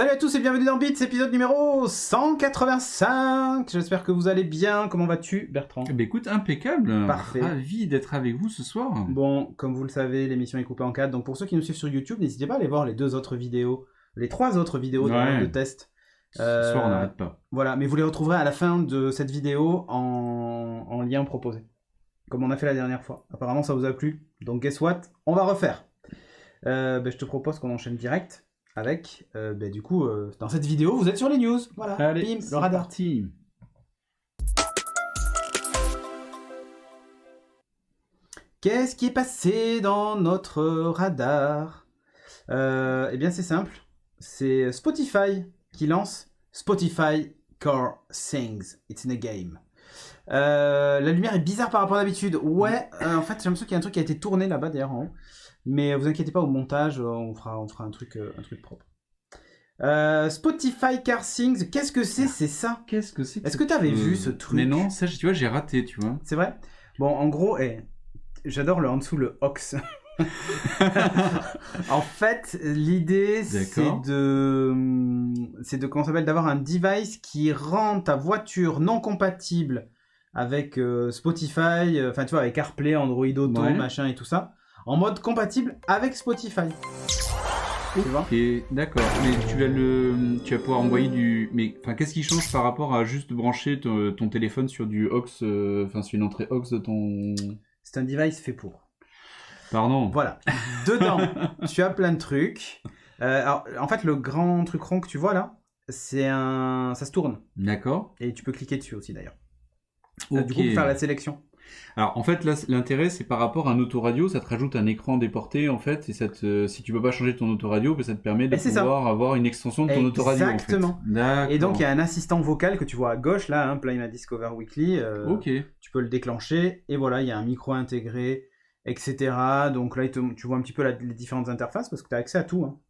Salut à tous et bienvenue dans Beats, épisode numéro 185. J'espère que vous allez bien. Comment vas-tu, Bertrand? Écoute, impeccable. Parfait. Ravi d'être avec vous ce soir. Bon, comme vous le savez, l'émission est coupée en 4. Donc pour ceux qui nous suivent sur YouTube, n'hésitez pas à aller voir les 3 autres vidéos de test. Ce soir, on n'arrête pas. Voilà, mais vous les retrouverez à la fin de cette vidéo en lien proposé. Comme on a fait la dernière fois. Apparemment, ça vous a plu. Donc guess what? On va refaire. Je te propose qu'on enchaîne direct. Avec, dans cette vidéo, vous êtes sur les news. Voilà, allez, bim, le radar. Parti. Qu'est-ce qui est passé dans notre radar? Eh bien, c'est simple. C'est Spotify qui lance Spotify Car Sings. It's in a game. La lumière est bizarre par rapport à d'habitude. Ouais, en fait, j'ai l'impression qu'il y a un truc qui a été tourné là-bas d'ailleurs en haut. Mais vous inquiétez pas, au montage, on fera un truc propre. Spotify Car Sings, qu'est-ce que c'est? C'est ça? Qu'est-ce que c'est? Est-ce que tu avais vu ce truc? Mais non, ça, tu vois, j'ai raté, tu vois. C'est vrai? Bon, en gros, j'adore en dessous le Ox. En fait, l'idée, c'est comment ça s'appelle, d'avoir un device qui rend ta voiture non compatible avec Spotify, enfin tu vois, avec CarPlay, Android Auto, machin et tout ça, en mode compatible avec Spotify. Tu vois ? D'accord. Mais tu vas pouvoir envoyer du. Mais enfin, qu'est-ce qui change par rapport à juste brancher ton téléphone sur du aux, sur une entrée aux de ton. C'est un device fait pour. Pardon. Voilà. Dedans, tu as plein de trucs. Alors, en fait, le grand truc rond que tu vois là, ça se tourne. D'accord. Et tu peux cliquer dessus aussi d'ailleurs. Du coup, pour faire la sélection. Alors, en fait, là, l'intérêt, c'est par rapport à un autoradio, ça te rajoute un écran déporté, en fait, et si tu peux pas changer ton autoradio, ça te permet de pouvoir avoir une extension de ton autoradio. Exactement. En fait. Et donc, il y a un assistant vocal que tu vois à gauche, là, Play My Discover Weekly. Tu peux le déclencher, et voilà, il y a un micro intégré, etc. Donc là, tu vois un petit peu les différentes interfaces, parce que tu as accès à tout. Hein.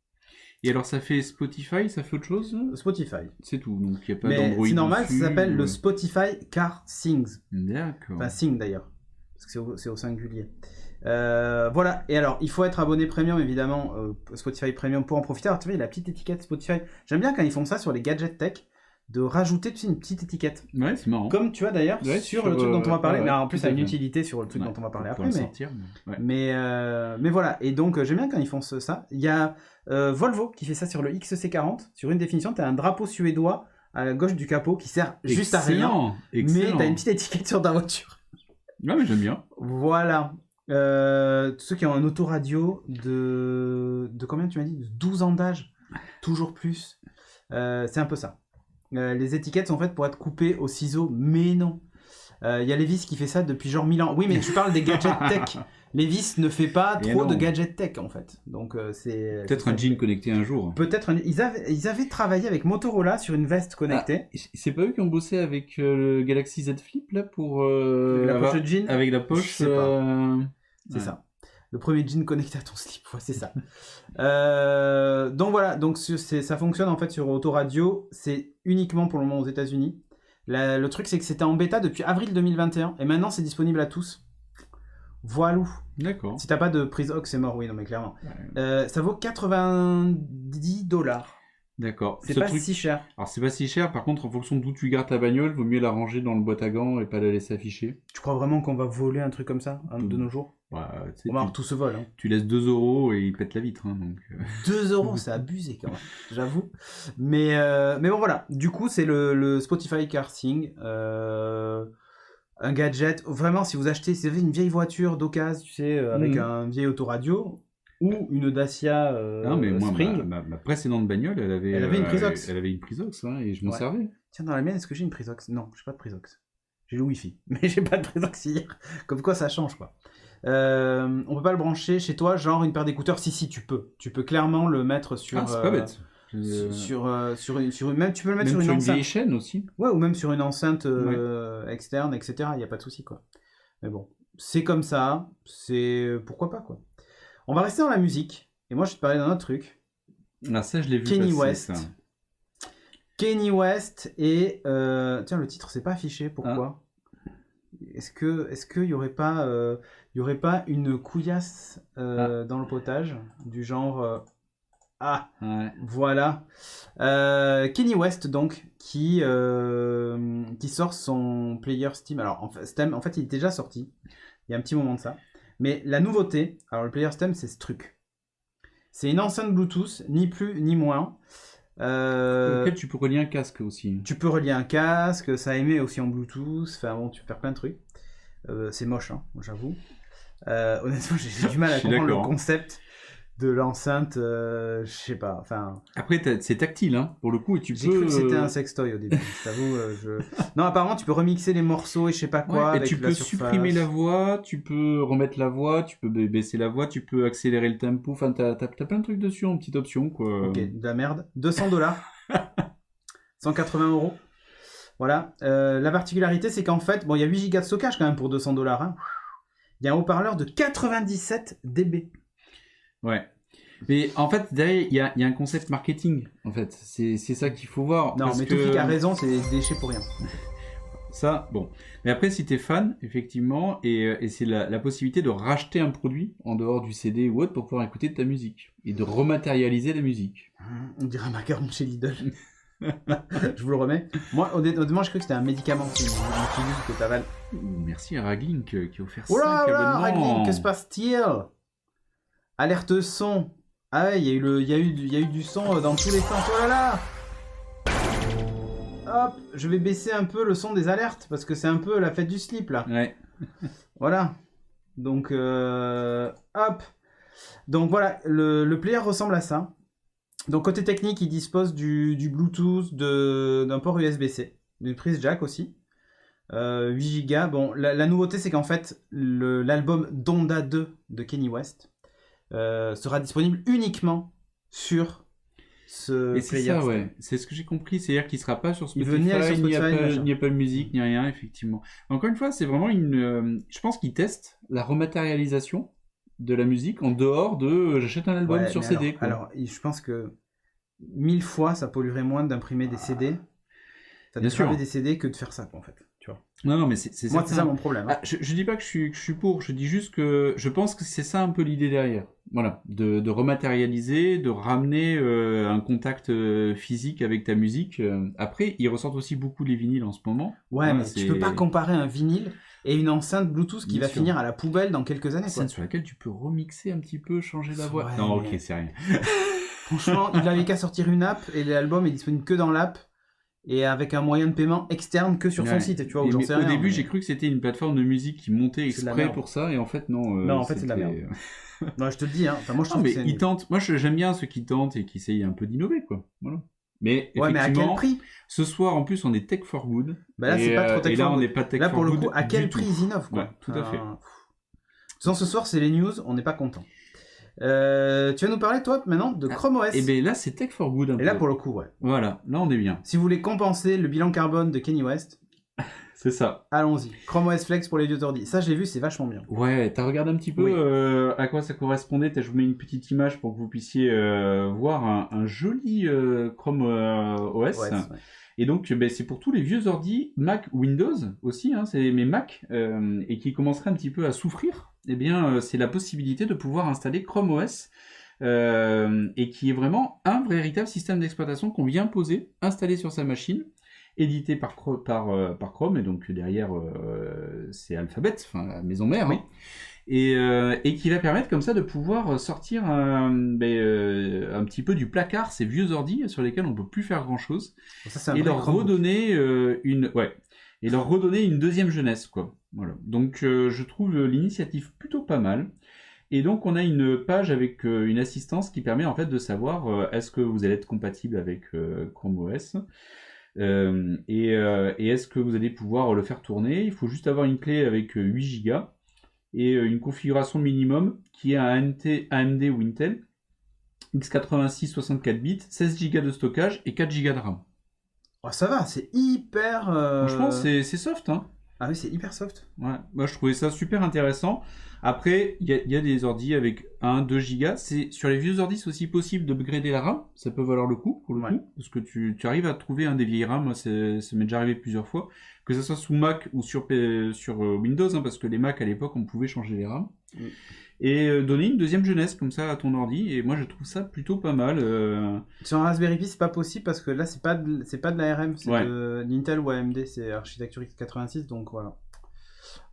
Et alors, ça fait Spotify, ça fait autre chose? Spotify. C'est tout, donc il n'y a pas d'Android. C'est normal, ça s'appelle le Spotify Car Sings. D'accord. Enfin, Sing d'ailleurs, parce que c'est au singulier. Voilà, et alors, il faut être abonné Premium, évidemment, Spotify Premium pour en profiter. Alors, tu vois, il y a la petite étiquette Spotify. J'aime bien quand ils font ça sur les gadgets tech, de rajouter une petite étiquette. Ouais, c'est marrant. Comme tu vois d'ailleurs sur le truc dont on va parler. Mais en plus, ça a une utilité sur le truc dont on va parler après. Mais voilà. Et donc, j'aime bien quand ils font ça. Il y a Volvo qui fait ça sur le XC40. Sur une définition, tu as un drapeau suédois à la gauche du capot qui sert juste à rien. Mais tu as une petite étiquette sur ta voiture. Ouais, mais j'aime bien. Voilà. Ceux qui ont un autoradio de combien tu m'as dit? De 12 ans d'âge. Toujours plus. C'est un peu ça. Les étiquettes sont faites pour être coupées au ciseau, mais non. Il y a Levi's qui fait ça depuis genre 1000 ans. Oui, mais je parle des gadgets tech. Levi's ne fait pas trop de gadgets tech, en fait. Donc, c'est... Peut-être un jean connecté un jour. Peut-être ils avaient travaillé avec Motorola sur une veste connectée. C'est pas eux qui ont bossé avec le Galaxy Z Flip, là, pour... la poche de jean? Avec la poche, je sais pas. C'est ça. Le premier jean connecté à ton slip, ouais, c'est ça. Donc voilà, ça fonctionne en fait sur autoradio, c'est uniquement pour le moment aux États-Unis. Le truc, c'est que c'était en bêta depuis avril 2021 et maintenant c'est disponible à tous. Voilà. D'accord. Si t'as pas de prise aux, c'est mort, oui, non mais clairement. Ça vaut $90. D'accord. C'est pas si cher. Alors c'est pas si cher, par contre en fonction d'où tu gardes ta bagnole, vaut mieux la ranger dans le boîte à gants et pas la laisser afficher. Tu crois vraiment qu'on va voler un truc comme ça de nos jours? Tout se vole. Hein. Tu laisses 2€ et il pète la vitre. Hein, donc... 2€, c'est abusé quand même, j'avoue. Mais bon voilà, du coup c'est le Spotify Car Sing. Un gadget, vraiment si vous avez une vieille voiture d'occasion, tu sais, avec un vieil autoradio, ou une Dacia mais moi, Spring. Ma précédente bagnole, elle avait une prise aux. Elle avait une prise aux, hein, et je m'en servais. Tiens, dans la mienne, est-ce que j'ai une prise aux? Non, j'ai pas de prise aux. J'ai le Wi-Fi, mais j'ai pas de prise aux hier. Comme quoi, ça change, quoi. On peut pas le brancher chez toi, genre une paire d'écouteurs. Si, tu peux. Tu peux clairement le mettre sur... c'est pas bête. Même tu peux le mettre sur une enceinte. Vieille chaîne aussi. Ouais, ou même sur une enceinte externe, etc. Il n'y a pas de souci, quoi. Mais bon, c'est comme ça. Pourquoi pas, quoi. On va rester dans la musique. Et moi, je vais te parler d'un autre truc. Ah, ça, je l'ai vu Kanye passer, West. ça. Kanye West et... Tiens, le titre, c'est pas affiché. Pourquoi ? Est-ce qu'il y aurait pas une couillasse dans le potage du genre Ah, Ouais. voilà. Kanye West, donc, qui sort son player Steam. Alors, en fait, il est déjà sorti. Il y a un petit moment de ça. Mais la nouveauté, alors le player Steam, c'est ce truc. C'est une enceinte Bluetooth, ni plus ni moins. Auquel tu peux relier un casque aussi. Tu peux relier un casque, ça émet aussi en Bluetooth. Enfin bon, tu peux faire plein de trucs. C'est moche, hein, j'avoue. Honnêtement, j'ai du mal à Je suis comprendre le d'accord, hein. concept de l'enceinte. Je sais pas. Enfin, Après, c'est tactile, hein, pour le coup, et tu j'ai peux. cru que c'était un sextoy au début. Je t'avoue. Non, apparemment, tu peux remixer les morceaux et je sais pas quoi Ouais, et avec tu la peux surface. supprimer la voix, tu peux remettre la voix, tu peux baisser la voix, tu peux accélérer le tempo. Enfin, t'as plein de trucs dessus en petite option, quoi. Ok, de la merde. $200. 180 €. Voilà. La particularité, c'est qu'en fait, bon, il y a 8 Go de stockage quand même pour $200. Hein. Il y a un haut-parleur de 97 dB. Ouais. Mais en fait, derrière, il y a un concept marketing, en fait. C'est ça qu'il faut voir. Non, parce mais que Toufik a raison, c'est des déchets pour rien. ça, bon. Mais après, si t'es fan, effectivement, et c'est la possibilité de racheter un produit en dehors du CD ou autre pour pouvoir écouter de ta musique. Et de rematérialiser la musique. On dirait un macaron chez Lidl. Je vous le remets. Moi, honnêtement, je crois que c'était un médicament qui utilise que t'avales. Merci à Raglink qui a offert Oh là 5 là, abonnements. Ragling, que se passe-t-il? Alerte son. Ah ouais, il y a eu du son dans tous les sens. Oh là là! Hop, je vais baisser un peu le son des alertes parce que c'est un peu la fête du slip là. Ouais. Voilà. Donc, hop. Donc voilà, le player ressemble à ça. Donc côté technique, il dispose du Bluetooth, d'un port USB-C, d'une prise jack aussi. 8 Go. Bon, la nouveauté, c'est qu'en fait, l'album Donda 2 de Kanye West sera disponible uniquement sur ce Et c'est player. ça, ouais. C'est ce que j'ai compris. C'est-à-dire qu'il sera pas sur Il Spotify, veut ni aller sur Spotify, machin. ni Apple Music, ni rien, effectivement. Encore une fois, c'est vraiment je pense qu'ils testent la rematérialisation de la musique en dehors de j'achète un album Ouais, sur mais CD, quoi. alors, je pense que 1000 fois, ça polluerait moins d'imprimer des CD. Ça Bien de graver sûr. des CD que de faire ça, quoi, en fait. Tu vois. Non, mais c'est Moi, certain. c'est ça mon problème. Hein. Ah, je dis pas que je suis pour, je dis juste que je pense que c'est ça un peu l'idée derrière. Voilà, de rematérialiser, de ramener un contact physique avec ta musique. Après, ils ressortent aussi beaucoup les vinyles en ce moment. Ouais, Voilà, mais tu peux pas comparer un vinyle et une enceinte Bluetooth qui Bien va sûr. finir à la poubelle dans quelques années. Quoi. Scène sur laquelle tu peux remixer un petit peu, changer la voix. Ouais, Non, mais- ok, c'est rien. Franchement, il avait qu'à sortir une app et l'album est disponible que dans l'app et avec un moyen de paiement externe que sur son Ouais. site. Tu vois, Et ou j'en mais sais au rien. début, mais- j'ai cru que c'était une plateforme de musique qui montait C'est de la exprès merde. pour ça, et en fait, non. Non, en fait, c'est de la c'était- Non, je te le dis. Hein. Enfin, moi, je Non, trouve mais que c'est ils nul. tentent. Moi, j'aime bien ceux qui tentent et qui essayent un peu d'innover, quoi. Voilà. Mais Ouais, mais à quel effectivement, prix? ce soir, en plus, on est Tech for Good. Bah là, et, c'est pas trop Tech et là, for on Good. n'est pas Tech Là, for pour le Good coup, à quel du prix tout. ils innovent, quoi. Ouais, tout à fait. De toute façon, ce soir, c'est les news. On n'est pas content. Tu vas nous parler, toi, maintenant, de Chrome OS. Et bien là, c'est Tech for Good un peu. Et là, pour le coup, ouais. Voilà, là, on est bien. Si vous voulez compenser le bilan carbone de Kanye West, C'est ça. allons-y. Chrome OS Flex pour les vieux ordi. Ça, je l'ai vu, c'est vachement bien. Ouais, t'as regardé un petit peu Oui. à quoi ça correspondait. Je vous mets une petite image pour que vous puissiez voir un joli Chrome OS. Ouais. Et donc, c'est pour tous les vieux ordi, Mac, Windows aussi, hein, c'est mes Mac, et qui commenceraient un petit peu à souffrir. Eh bien, c'est la possibilité de pouvoir installer Chrome OS, et qui est vraiment un véritable système d'exploitation qu'on vient poser, installer sur sa machine, édité par Chrome, et donc derrière, c'est Alphabet, enfin la maison mère, Oui. hein. Et qui va permettre comme ça de pouvoir sortir un petit peu du placard ces vieux ordi sur lesquels on peut plus faire grand chose Ça, c'est un et vrai leur Chromebook. redonner une deuxième jeunesse, quoi. Voilà. Donc je trouve l'initiative plutôt pas mal. Et donc on a une page avec une assistance qui permet en fait de savoir est-ce que vous allez être compatible avec Chrome OS. Et est-ce que vous allez pouvoir le faire tourner. Il faut juste avoir une clé avec 8 Go et une configuration minimum qui est un AMD ou Intel, x86 64 bits, 16 Go de stockage et 4 Go de RAM. Oh, ça va, c'est hyper... Franchement, c'est soft, hein. Ah oui, c'est hyper soft. Ouais, moi je trouvais ça super intéressant. Après, il y a des ordis avec 1-2 Go. Sur les vieux ordis, c'est aussi possible d'upgrader la RAM. Ça peut valoir le coup, pour le Ouais. coup. Parce que tu arrives à trouver des vieilles RAM. Moi, ça m'est déjà arrivé plusieurs fois. Que ce soit sous Mac ou sur Windows, hein, parce que les Mac à l'époque, on pouvait changer les RAM. Mm. et donner une deuxième jeunesse comme ça à ton ordi. Et moi, je trouve ça plutôt pas mal. Sur un Raspberry Pi, c'est pas possible parce que là, c'est pas de l'ARM, c'est Ouais. de l'Intel ou AMD, c'est architecture x86, donc voilà.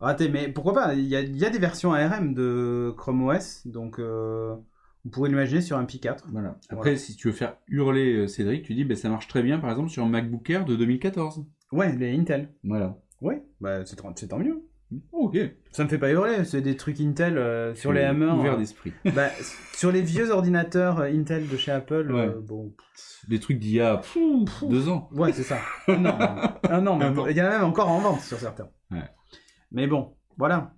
Raté, mais pourquoi pas? Il y a des versions ARM de Chrome OS, donc vous pourrez l'imaginer sur un Pi 4. Voilà. Après, si tu veux faire hurler Cédric, tu dis ben, ça marche très bien, par exemple, sur un MacBook Air de 2014. Ouais, les Intel. Voilà. Ouais, bah c'est tant mieux. Ok. Ça me fait pas hurler, c'est des trucs Intel sur les Hammer. Ouvert d'esprit. Bah, sur les vieux ordinateurs Intel de chez Apple, Ouais. bon. Des trucs d'il y a 2 ans. Ouais, c'est ça. Non, mais il y en a même encore en vente sur certains. Ouais. Mais bon, voilà.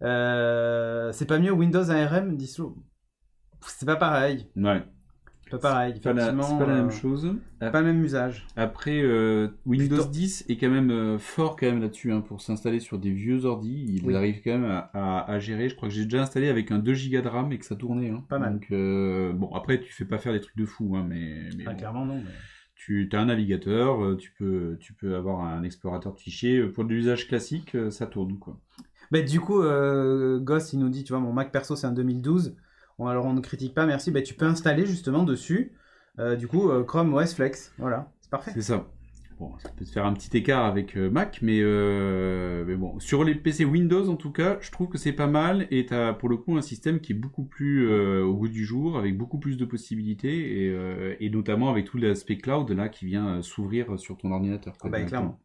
C'est pas mieux Windows ARM distro. C'est pas pareil. Ouais. C'est pas pareil. C'est pas la même chose. Pas le même usage. Après, Windows 10 est quand même fort quand même là-dessus hein, pour s'installer sur des vieux ordi. Il arrive quand même à gérer. Je crois que j'ai déjà installé avec un 2 Go de RAM et que ça tournait. Hein. Pas mal. Donc, bon, après, tu fais pas faire des trucs de fou, hein, mais bon. Clairement non. Mais... Tu as un navigateur, tu peux avoir un explorateur de fichiers. Pour de l'usage classique, ça tourne, quoi. Bah, du coup, Ghost, il nous dit, tu vois, mon Mac perso, c'est un 2012. Alors, on ne critique pas, merci. Bah, tu peux installer justement dessus, du coup, Chrome OS Flex. Voilà, c'est parfait. C'est ça. Bon, ça peut te faire un petit écart avec Mac, mais bon. Sur les PC Windows, en tout cas, je trouve que c'est pas mal. Et tu as pour le coup un système qui est beaucoup plus au goût du jour, avec beaucoup plus de possibilités, et notamment avec tout l'aspect cloud là qui vient s'ouvrir sur ton ordinateur. Ah bah, clairement.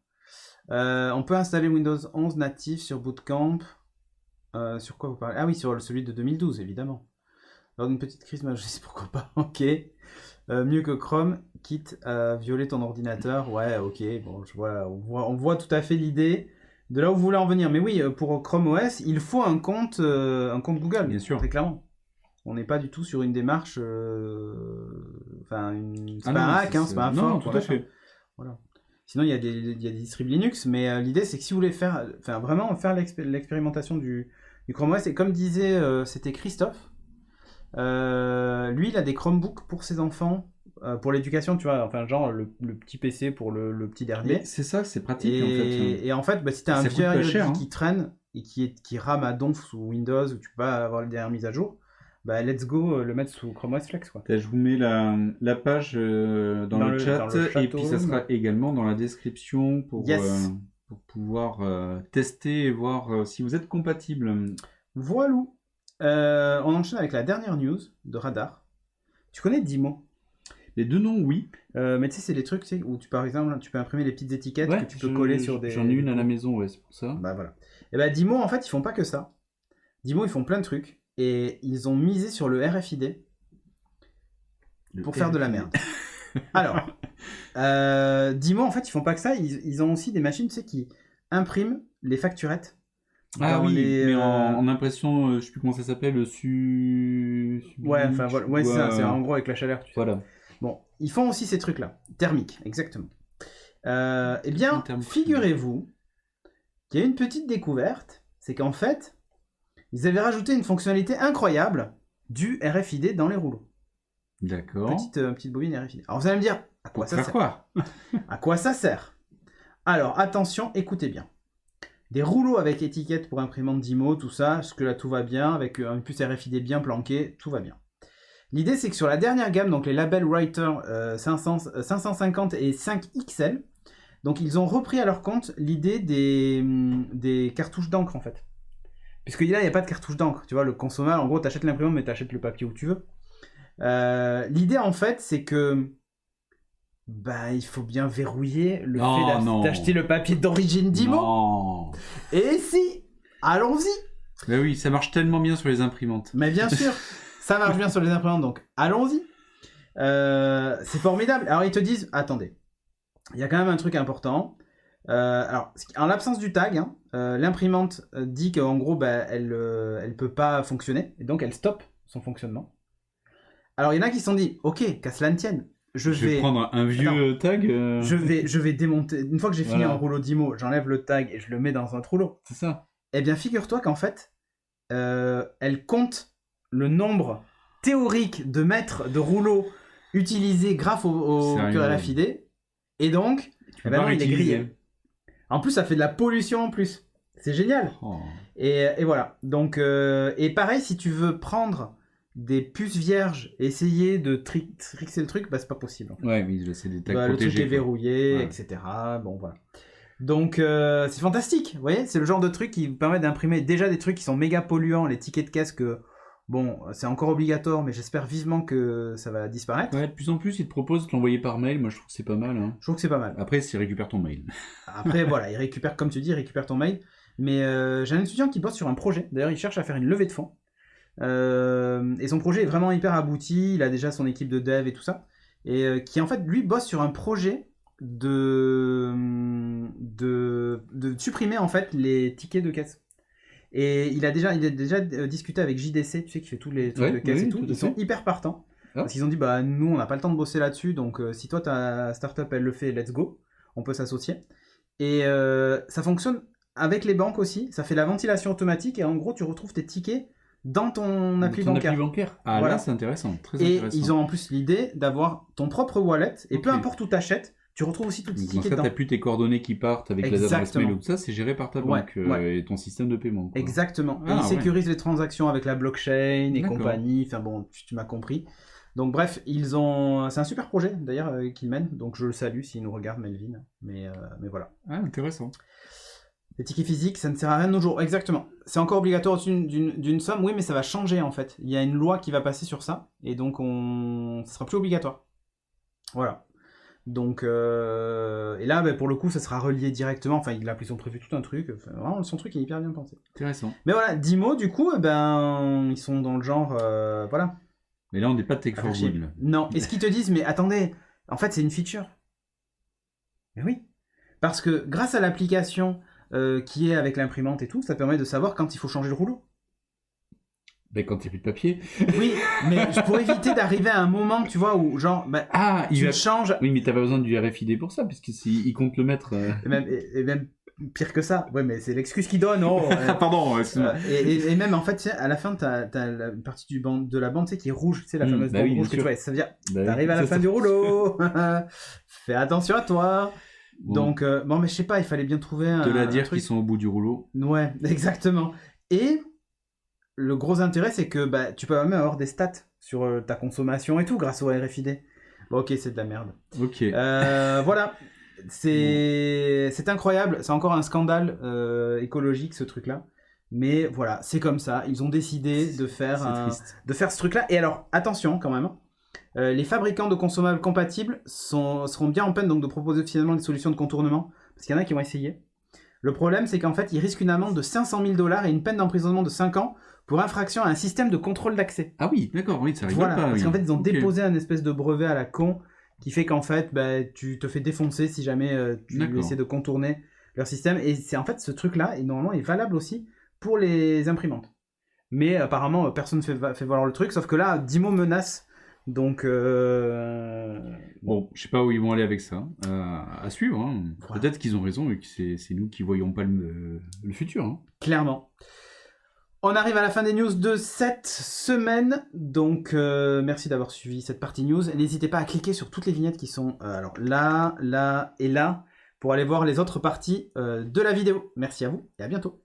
On peut installer Windows 11 natif sur Bootcamp. Sur quoi vous parlez? Ah oui, sur celui de 2012, évidemment. Lors d'une petite crise, je sais pourquoi pas. Ok. Mieux que Chrome, quitte à violer ton ordinateur. Ouais, ok. Bon, on voit tout à fait l'idée de là où vous voulez en venir. Mais oui, pour Chrome OS, il faut un compte Google. Bien sûr. Très clairement. On n'est pas du tout sur une démarche. Enfin, c'est pas un hack, c'est pas un fort. Non, tout à fait. Voilà. Sinon, il y a des distribs Linux, mais l'idée, c'est que si vous voulez vraiment faire l'expérimentation du Chrome OS, et comme disait, c'était Christophe, lui, il a des Chromebooks pour ses enfants, pour l'éducation, tu vois, enfin, genre le petit PC pour le petit dernier. Mais c'est ça, c'est pratique, en fait. Et en fait, si t'as un vieux ordi qui traîne, et qui rame à donf sous Windows, où tu peux pas avoir les dernières mises à jour, let's go le mettre sous Chrome OS Flex, quoi. Je vous mets la page dans le chat, et puis ça sera également dans la description pour pouvoir tester et voir si vous êtes compatible. Voilà. On enchaîne avec la dernière news de Radar. Tu connais Dimo? Les deux noms, oui. Mais tu sais, c'est des trucs où par exemple, tu peux imprimer les petites étiquettes que tu peux coller sur des... J'en ai une à la maison, ouais, c'est pour ça. Bah voilà. Et Dimo, en fait, ils font pas que ça. Dimo, ils font plein de trucs. Et ils ont misé sur le RFID pour faire de la merde. Alors, Dimo, en fait, ils font pas que ça. Ils ont aussi des machines, tu sais, qui impriment les facturettes. Ah oui, mais en impression, je sais plus comment ça s'appelle, ouais, enfin voilà, ouais, c'est en gros avec la chaleur. Tu sais. Voilà. Bon, ils font aussi ces trucs-là, thermiques, exactement. Eh bien, figurez-vous qu'il y a une petite découverte, c'est qu'en fait, ils avaient rajouté une fonctionnalité incroyable du RFID dans les rouleaux. D'accord. Petite bobine RFID. Alors vous allez me dire, à quoi ça sert? Quoi À quoi ça sert? Alors attention, écoutez bien. Des rouleaux avec étiquette pour imprimante Dimo, tout ça, parce que là tout va bien, avec une puce RFID bien planquée, tout va bien. L'idée c'est que sur la dernière gamme, donc les labels Writer 550 et 5XL, donc ils ont repris à leur compte l'idée des cartouches d'encre en fait. Puisque là il n'y a pas de cartouche d'encre, tu vois, le consommable, en gros t'achètes l'imprimante mais t'achètes le papier où tu veux. L'idée en fait c'est que il faut bien verrouiller le fait d'acheter le papier d'origine Dimo. Non. Et si, allons-y. Mais oui, ça marche tellement bien sur les imprimantes. Mais bien sûr, ça marche bien sur les imprimantes, donc allons-y. C'est formidable. Alors ils te disent, attendez, il y a quand même un truc important. Alors, en l'absence du tag, l'imprimante dit qu'en gros, elle peut pas fonctionner, et donc elle stoppe son fonctionnement. Alors il y en a qui se sont dit, ok, qu'à cela ne tienne. Je vais prendre un vieux tag. Je vais démonter. Une fois que j'ai fini un rouleau Dimo, j'enlève le tag et je le mets dans un rouleau. C'est ça. Eh bien, figure-toi qu'en fait, elle compte le nombre théorique de mètres de rouleaux utilisés grâce au RFID. Et donc, non, il est grillé. En plus, ça fait de la pollution en plus. C'est génial. Oh. Et voilà. Donc, et pareil, si tu veux prendre des puces vierges, essayer de trixer le truc, bah c'est pas possible. En fait. Ouais, oui, c'est des tags Le truc protégés. est verrouillé, Ouais. etc. Bon, voilà. Donc, c'est fantastique. Vous voyez, c'est le genre de truc qui vous permet d'imprimer déjà des trucs qui sont méga polluants, les tickets de caisse que, bon, c'est encore obligatoire, mais j'espère vivement que ça va disparaître. Ouais, de plus en plus, ils te proposent de l'envoyer par mail. Moi, je trouve que c'est pas mal. Hein. Je trouve que c'est pas mal. Après, s'ils récupèrent ton mail. Après, voilà, il récupère, comme tu dis, il récupère ton mail. Mais j'ai un étudiant qui bosse sur un projet. D'ailleurs, il cherche à faire une levée de fonds. Et son projet est vraiment hyper abouti. Il a déjà son équipe de dev et tout ça. Et qui, en fait, lui, bosse sur un projet de supprimer, en fait, les tickets de caisse. Et il a déjà discuté avec JDC, tu sais, qui fait tous les trucs de caisse et tout. Ils sont hyper partants. Ah. Parce qu'ils ont dit, bah, nous, on n'a pas le temps de bosser là-dessus. Donc, si toi, ta startup, elle le fait, let's go. On peut s'associer. Et ça fonctionne avec les banques aussi. Ça fait la ventilation automatique. Et en gros, tu retrouves tes tickets dans ton appli bancaire. Ah, voilà. Là, c'est intéressant. Très et intéressant. ils ont en plus l'idée d'avoir ton propre wallet. Et peu importe où tu achètes, tu retrouves aussi tous tes tickets dedans. Dans ce cas, tu n'as plus tes coordonnées qui partent avec les adresses mail ou tout ça. C'est géré par ta banque et ton système de paiement. Quoi. Exactement. Et ils sécurisent les transactions avec la blockchain et compagnie. Enfin bon, tu m'as compris. Donc bref, c'est un super projet d'ailleurs qu'ils mènent. Donc je le salue s'il nous regarde, Melvin. Mais voilà. Ah, intéressant. Les tickets physiques, ça ne sert à rien de nos jours. Exactement. C'est encore obligatoire au-dessus d'une somme, oui, mais ça va changer en fait. Il y a une loi qui va passer sur ça, et donc ça sera plus obligatoire. Voilà. Donc, et là, pour le coup, ça sera relié directement. Enfin, ils ont prévu tout un truc. Enfin, vraiment, son truc est hyper bien pensé. Intéressant. Mais voilà, Dimo, du coup, ils sont dans le genre, voilà. Mais là, on n'est pas tech for good. Non. Et ce qu'ils te disent, mais attendez, en fait, c'est une feature. Mais oui. Parce que grâce à l'application qui est avec l'imprimante et tout, ça permet de savoir quand il faut changer le rouleau. Ben, quand il n'y a plus de papier. Oui, mais pour éviter d'arriver à un moment, tu vois, où genre, tu changes. Oui, mais tu n'as pas besoin du RFID pour ça, puisqu'il compte le mettre. Et même pire que ça. Ouais, mais c'est l'excuse qu'il donne. Oh, pardon. Et même, en fait, tu sais, à la fin, tu as une partie de la bande, tu sais, qui est rouge. Tu sais, la fameuse bande rouge que tu vois. Ça veut dire, t'arrives à la fin du rouleau. Fais attention à toi. Donc, mais je sais pas, il fallait bien trouver un. De la dire qu'ils sont au bout du rouleau. Ouais, exactement. Et le gros intérêt, c'est que tu peux même avoir des stats sur ta consommation et tout grâce au RFID. Bon, ok, c'est de la merde. Ok. Voilà. C'est incroyable. C'est encore un scandale écologique, ce truc-là. Mais voilà, c'est comme ça. Ils ont décidé de faire ce truc-là. Et alors, attention quand même. Les fabricants de consommables compatibles seront bien en peine donc, de proposer finalement des solutions de contournement. Parce qu'il y en a qui vont essayer. Le problème, c'est qu'en fait, ils risquent une amende de 500 000 $ et une peine d'emprisonnement de 5 ans pour infraction à un système de contrôle d'accès. Ah oui, d'accord, oui, ça rigole voilà, pas. Parce oui. qu'en fait, ils ont déposé un espèce de brevet à la con qui fait qu'en fait, tu te fais défoncer si jamais tu essaies de contourner leur système. Et c'est en fait ce truc-là, et normalement, est valable aussi pour les imprimantes. Mais apparemment, personne ne fait valoir le truc, sauf que là, Dimo menace. Donc, bon, je sais pas où ils vont aller avec ça. À suivre. Hein. Voilà. Peut-être qu'ils ont raison et que c'est nous qui voyons pas le futur. Hein. Clairement. On arrive à la fin des news de cette semaine. Donc, merci d'avoir suivi cette partie news. N'hésitez pas à cliquer sur toutes les vignettes qui sont alors là et là pour aller voir les autres parties de la vidéo. Merci à vous et à bientôt.